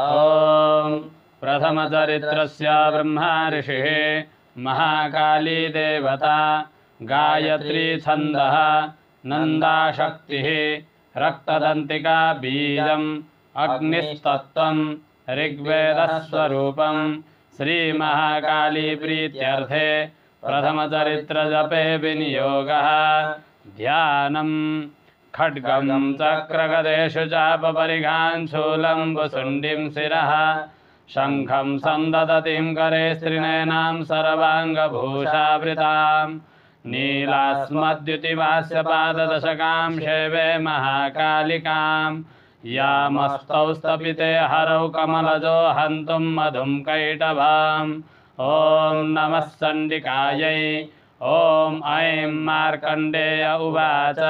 ॐ प्रथमचरित्रस्य ब्रह्मा ऋषिः महाकाली देवता गायत्री छन्दः नन्दाशक्तिः रक्तदन्तिका बीजम् अग्निस्तत्त्वं ऋग्वेदस्वरूपं श्रीमहाकाली प्रीत्यर्थे प्रथमचरित्रजपे विनियोगः ध्यानम् खड्गं चक्रगदेषु चापपरिघान् शूलं वसुण्डीं शिरः शङ्खं सन्ददतीं करे स्त्रिनयनां सर्वाङ्गभूषावृतां नीलास्मद्युतिवास्यपाददशकां शेवे महाकालिकां यामस्तौ स्तपिते हरौ कमलजो हन्तुं मधुं कैटभाम् ॐ नमः चण्डिकायै ॐ ऐं मार्कण्डेय उवाच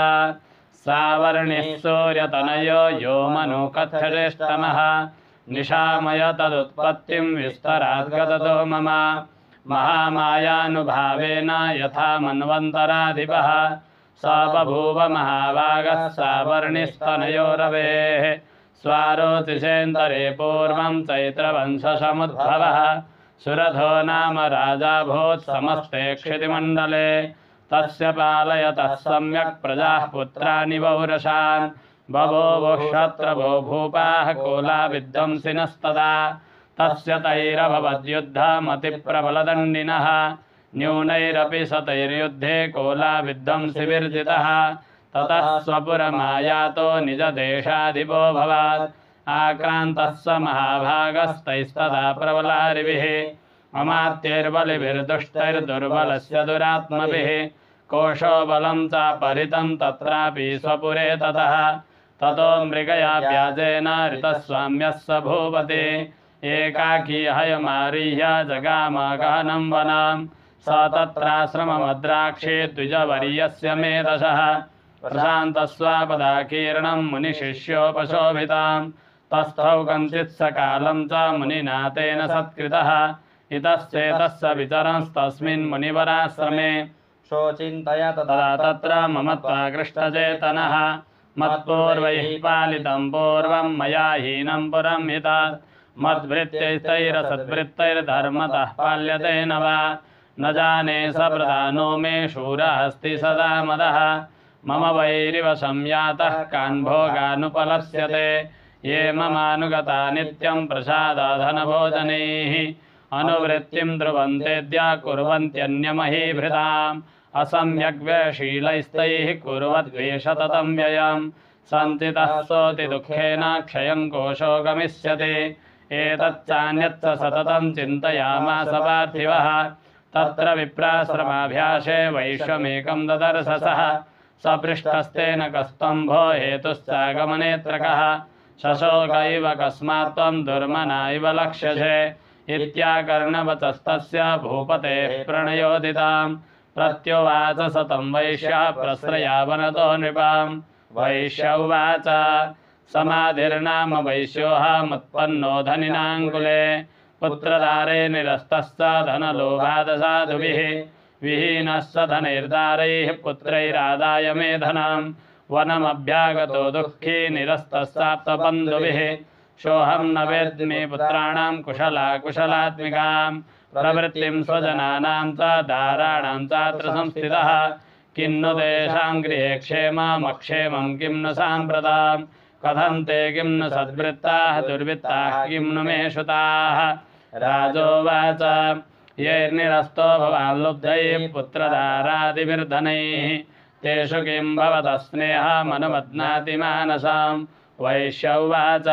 सावर्णिः सूर्यतनयो यो मनुकथ्यजेष्टमः निशामय तदुत्पत्तिं विस्तराद्गततो मम महामायानुभावेन यथा मन्वन्तराधिपः स बभूव महाभागः सावर्णिस्तनयो रवेः स्वारोतिषेन्दरे पूर्वं चैत्रवंशसमुद्भवः सुरथो नाम राजाभूत् समस्ते क्षितिमण्डले तस्य पालयतः सम्यक् प्रजाः पुत्राणि बहुरशान् बभूवुः शत्रवो भूपाः कोलाविध्वंसिनस्तदा तस्य तैरभवद्युद्धमतिप्रबलदण्डिनः न्यूनैरपि शतैर्युद्धे कोलाविध्वंसिविर्जितः ततः स्वपुरमायातो निजदेशाधिपोऽभवत् आक्रान्तः स महाभागस्तैस्तदा प्रबलारिभिः अमात्यैर्बलिभिर्दुष्टैर्दुर्बलस्य दुरात्मभिः कोशो बलं चापहृतं तत्रापि स्वपुरे ततो मृगया व्याजेन ऋतस्वाम्यः स भूपति एकाकी हयमारीह्य जगाम गहनं वनं स तत्राश्रममद्राक्षे द्विजवर्यस्य मेधसः प्रशान्तस्वापदाकीर्णं मुनिशिष्योपशोभिताम् तस्थौ कञ्चित् सकालं च मुनिना तेन सत्कृतः इतश्चेतस्य विचरंस्तस्मिन् मुनिवराश्रमे शोचिन्तय तदा तत्र ममत्वाकृष्टचेतनः मत्पूर्वैः पालितं पूर्वं मया हीनं पुरं हितात् मद्भृत्यैस्तैरसद्भृत्यैर्धर्मतः पाल्यते न वा न जाने स प्रधानो मे शूरः अस्ति सदा मदः मम वैरिव संयातः कान् भोगानुपलप्स्यते ये ममानुगता नित्यं प्रसादाधनभोजनैः अनुवृत्तिं ध्रुवन्तेद्य कुर्वन्त्यन्यमहीभृताम् असम्यग्व्यशीलैस्तैः कुर्वद्वेषततं व्ययं सञ्चितः सोऽति दुःखेन क्षयं कोशो गमिष्यति एतच्चान्यच्च सततं चिन्तयामास पार्थिवः तत्र विप्राश्रमाभ्यासे वैश्वमेकं ददर्शसः सपृष्टस्तेन कस्त्वं भो हेतुश्चागमनेऽत्र कः शशोक इव कस्मात् त्वं दुर्मना इव लक्ष्यसे इत्याकर्णवचस्तस्य भूपतेः प्रणयोदितां प्रत्युवाच सतं वैश्यः प्रश्रयावनतो नृपां वैश्य उवाच समाधिर्नाम वैश्योऽहमुत्पन्नो धनिनाङ्कुले पुत्रदारे निरस्तश्च धनलोभादसाधुभिः विहीनः स धनैर्दारैः पुत्रैरादाय मे धनं वनमभ्यागतो दुःखी निरस्तस्साप्तबन्धुभिः सोऽहं न वेद्मि पुत्राणां कुशलात्मिकां प्रवृत्तिं स्वजनानां च दाराणां चात्र संस्थितः किन्नु तेषां गृहे क्षेममक्षेमं किं नु साम्प्रतां कथं ते किं नु सद्वृत्ताः दुर्वृत्ताः किं नु मे श्रुताः राजोवाच यैर्निरस्तो भवान् लुब्धैः पुत्रदारादिभिर्धनैः तेषु किं भवतः स्नेहमनुबध्नाति मानसां वैश्य उवाच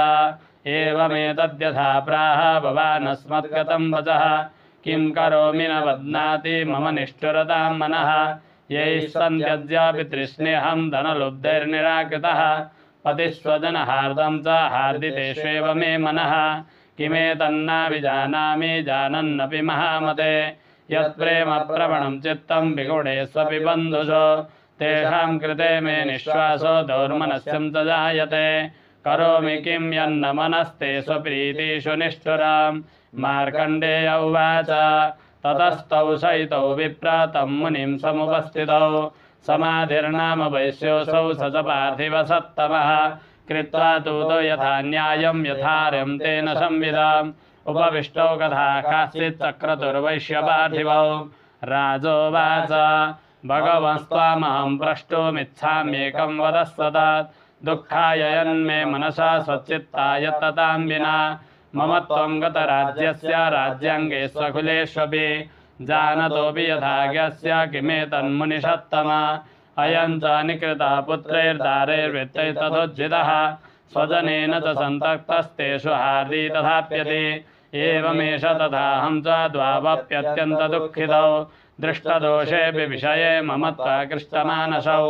एवमेतद्यथा प्राह भवानस्मद्गतं वचः किं करोमि न बध्नाति मम निष्ठुरतां मनः यैः सन्त्यज्यापि तृष्णेऽहं धनलुब्धैर्निराकृतः पतिस्वजनहार्दं च हार्दितेष्वेव मे मनः किमेतन्नाभिजानामि जानन्नपि महामते यत्प्रेमप्रवणं चित्तं विगुणेष्वपि बन्धुषु तेषां कृते मे निःश्वासो दौर्मनस्यं च जायते करोमि किं यन्न मनस्ते स्वप्रीतिषु निष्ठुरां मार्कण्डेय उवाच ततस्तौ शयितौ विप्रातं मुनिं समुपस्थितौ समाधिर्नाम वैश्योऽसौ स च पार्थिवसत्तमः कृत्वा तूतो यथा न्यायं यथार्यं तेन संविदाम् उपविष्टौ कथा काश्चित् चक्रतुर्वैश्यपार्थिवौ राजोवाच भगवस्त्वामहं प्रष्टुमिच्छाम्येकं वदस्वतात् दुःखाय यन्मे मनसा स्वच्चित्ताय ततां विना मम त्वं गतराज्यस्य राज्याङ्गे स्वकुलेष्वपि जानतोऽपि यथाज्ञस्य किमेतन्मुनिषत्तमा अयं च निकृतः पुत्रैर्दारैर्वृत्तैस्तथोज्झितः स्वजनेन च सन्तक्तस्तेषु हार्दी तथाप्यते एवमेष तथाहं च द्वावप्यत्यन्तदुःखितौ दृष्टदोषेऽपि विषये मम त्वाकृष्टमानसौ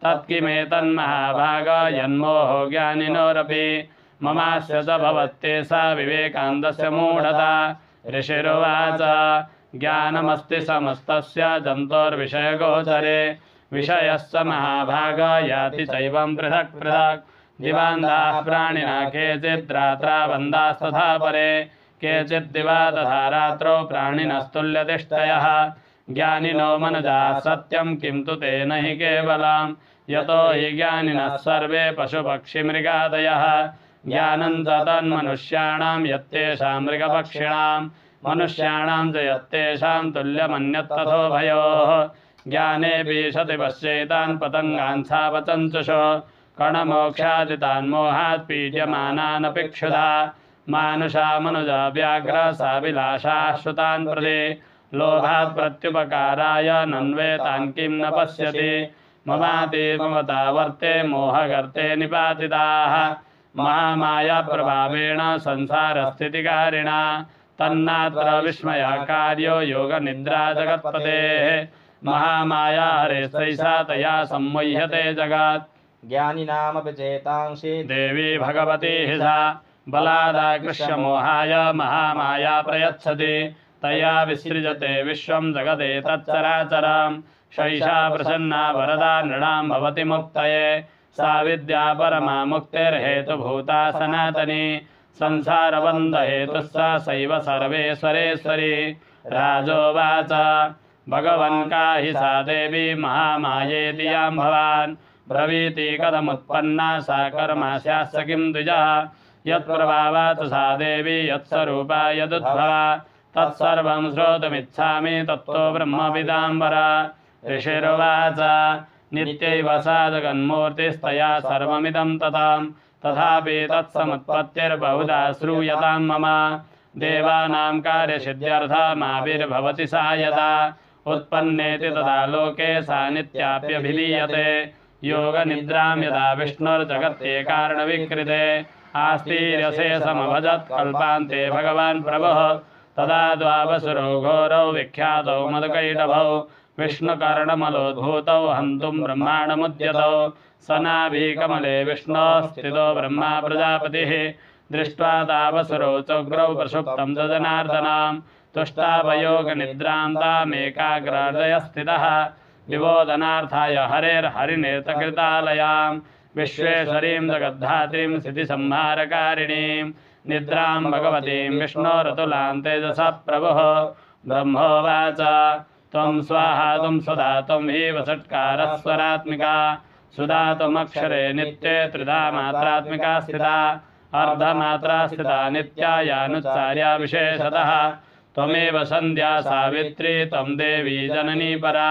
तत्किमेतन्महाभाग यन्मोहो ज्ञानिनोरपि ममास्य च भवत्ते सा विवेकान्दस्य मूढता ऋषिरुवाच ज्ञानमस्ति समस्तस्य जन्तोर्विषयगोचरे विषयश्च महाभाग याति चैवं पृथक् पृथक् दिवान्दाः प्राणिना केचित् रात्रावन्दास्तथा परे केचित् दिवा तथा रात्रौ प्राणिनस्तुल्यतिष्ठयः ज्ञानिनो मनुजाः सत्यं किं तु तेन हि केवलं यतो हि ज्ञानिनः सर्वे पशुपक्षिमृगादयः ज्ञानं च तन्मनुष्याणां यत्तेषां मृगपक्षिणां मनुष्याणां च यत्तेषां तुल्यमन्यत्तथोभयोः ज्ञानेऽपि सति पश्येतान् पतङ्गान् सावचञ्चुषो कणमोक्षादितान् मोहात् पीड्यमानानपि क्षुधा मानुषा मनुजा व्याघ्र साभिलाषाः श्रुतान् प्रति लोभात् प्रत्युपकाराय नन्वेतान् किं न पश्यति ममातीर्ममता वर्ते मोहगर्ते निपातिताः महामाया प्रभावेण संसारस्थितिकारिणा तन्नात्र विस्मयाकार्यो योगनिद्रा जगत्पतेः महामाया हरेस्तैषा तया सम्मुह्यते जगत् ज्ञानिनामपि चेतांसि देवी भगवती हि सा बलादाकृष्य मोहाय महामाया प्रयच्छति तया विसृजते विश्वं जगते तच्चराचरं शैषा प्रसन्ना वरदा नृणां भवति मुक्तये सा विद्या परमा मुक्तिर्हेतुभूता सनातनी संसारबन्धहेतुः सा सैव सर्वेश्वरेश्वरी राजोवाच भगवन् का हि सा देवी महामायेति यां भवान् ब्रवीति कथमुत्पन्ना सा कर्मा स्यात्स किं द्विजः यत्प्रभावात् सा देवी यत्स्वरूपा यदुद्भवा तत्सर्वं श्रोतुमिच्छामि तत्तो ब्रह्मविदाम्बरा ऋषिरुवाच नित्यैव सा जगन्मूर्तिस्तया सर्वमिदं तथापि तत्समुत्पत्तिर्बहुधा श्रूयतां मम देवानां कार्यसिद्ध्यर्थमाविर्भवति सा यदा उत्पन्नेति तदा लोके सा नित्याप्यभिधीयते योगनिद्रां यदा विष्णुर्जगत्ते कारणविकृते आस्तीर्यशेषमभजत् कल्पान्ते भगवान् प्रभुः तदा द्वावसुरो घोरौ विख्यातौ मधुकैटभौ विष्णुकर्णमलोद्भूतौ हन्तुं ब्रह्माण्डमुद्यतौ सनाभिकमले विष्णोः स्थितो ब्रह्मा प्रजापतिः दृष्ट्वा तावसुरो चोग्रौ प्रसुप्तं च जनार्दनां तुष्टावयोगनिद्रां तामेकाग्रहृदय स्थितः विबोधनार्थाय हरेर्हरिनेत्रकृतालयां विश्वेश्वरीं जगद्धात्रीं स्थितिसंहारकारिणीं निद्रां भगवतीं विष्णोरतुलां तेजसा प्रभुः ब्रह्मोवाच त्वं स्वाहा त्वं सुधा त्वं हि वषट्कारस्वरात्मिका सुधा त्वमक्षरे नित्ये त्रिधा मात्रात्मिका स्थिता अर्धमात्रा स्थिता नित्यायानुच्चार्या विशेषतः त्वमेव सन्ध्या सावित्री त्वं देवी जननी परा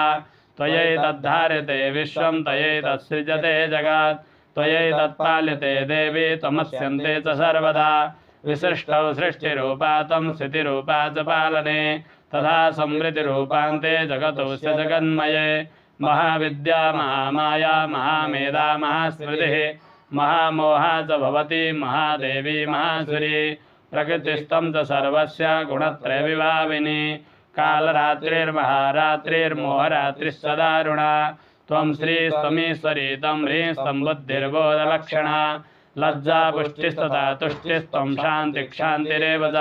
त्वयैतद्धार्यते विश्वं त्वयैतत्सृजते जगत् त्वयैतत्पाल्यते देवी त्वमस्यन्ते च सर्वदा विशिष्टौ सृष्टिरूपा त्वं स्थितिरूपा च पालने तथा संवृत्तिरूपान्ते जगतोऽस्य जगन्मये महाविद्या महामाया महामेधा महास्मृतिः महामोहा च भवति महादेवी महासुरी प्रकृतिस्तं च सर्वस्य गुणत्रयविभाविनी कालरात्रिर्महारात्रिर्मोहरात्रिस्सदारुणा त्वं श्रीस्त्वमीश्वरी तं ह्रीस्तं बुद्धिर्बोधलक्षणा लज्जा पुष्टिस्तथा तुष्टिस्त्वं शान्तिक्षान्तिरेव च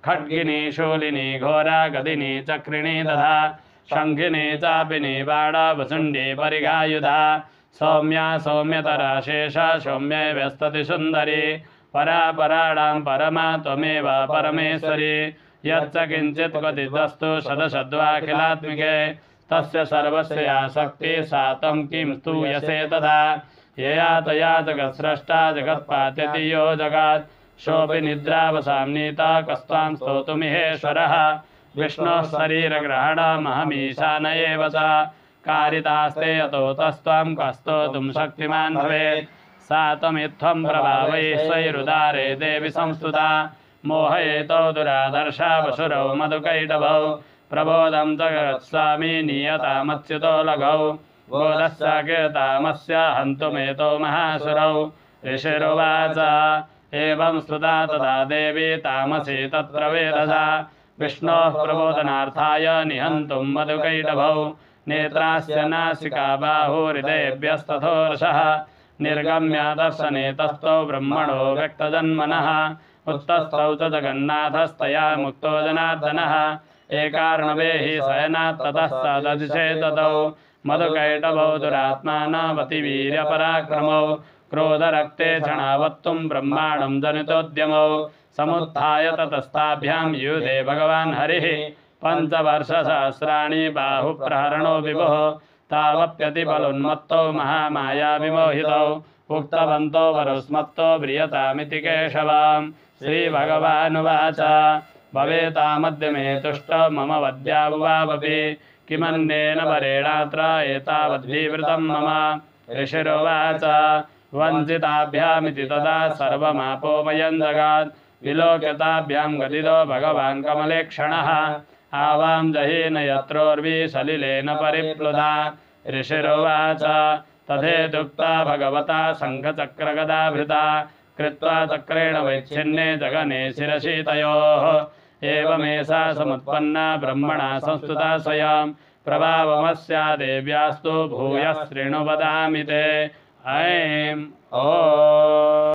खड्गिनी शूलिनी घोरा गदिनी चक्रिणी तथा शङ्खिनी चापिनी बाणा वसुण्डी परिघायुधा सौम्या सौम्यतरा शेषा सौम्ये व्यस्तति सुन्दरी परा पराणां परमा त्वमेव परमेश्वरी यच्च किञ्चित् क्वचिदस्तु सदसद्वाखिलात्मिके तस्य सर्वस्य या शक्तिः सा तं किं स्तूयसे तथा यया तया जगत्स्रष्टा जगत्पात्यति यो जगात् सोऽपि निद्रावसाम्नीता कस्त्वां स्तोतुमिहेश्वरः विष्णोः शरीरग्रहणमहमीशान एव च कारितास्ते यतो तस्त्वां कस्तोतुं शक्तिमान् भवेत् सा त्वमित्थं प्रभावैः स्वैरुदारे देवि संस्तुता मोहयेतो दुरादर्शा वसुरौ मधुकैटभौ प्रबोधं जगत्स्वामी नीयतामच्युतो लघौ बोधस्य कीर्तामस्य हन्तुमेतो महासुरौ ऋषिरुवाच एवं स्तुता तदा देवी तामसी तत्र वेदसा विष्णोः प्रबोधनार्थाय निहन्तुं मधुकैटभौ नेत्रास्य नासिका बाहुहृदयेभ्यस्तथोर्षः निर्गम्य दर्शने तस्थौ ब्रह्मणो व्यक्तजन्मनः उत्तस्थौ च जगन्नाथस्तया मुक्तो जनार्दनः एकार्णवे हि शयनात् ततः स दधिषे ततौ मधुकैटभौ दुरात्मानवतिवीर्यपराक्रमौ क्रोधरक्ते क्षणावत्तुं ब्रह्माणं जनितोद्यमौ समुत्थाय ततस्ताभ्यां युधे भगवान् हरिः पञ्चवर्षसहस्राणि बाहुप्रहरणो विभुः तावप्यतिबलोन्मत्तौ महामाया विमोहितौ उक्तवन्तो वरुस्मत्तो म्रियतामिति केशवां श्रीभगवानुवाच भवेतामद्य मे तुष्टो मम वद्यावुवावपि किमन्येन वरेणात्र एतावद्विवृतं मम ऋषिरुवाच वञ्चिताभ्यामिति तदा सर्वमापोमयं जगात् विलोक्यताभ्यां गदितो भगवान् कमलेक्षणः आवां जहीन यत्रोर्वी सलिलेन परिप्लुता ऋषिरुवाच तथेदुक्ता भगवता शङ्खचक्रगदाभृता कृत्वा चक्रेण वैच्छिन्ने जगने शिरसि तयोः एवमेषा समुत्पन्ना ब्रह्मणा संस्तुता स्वयं प्रभावमस्या देव्यास्तु भूयः शृणु वदामि ते ऐं ओ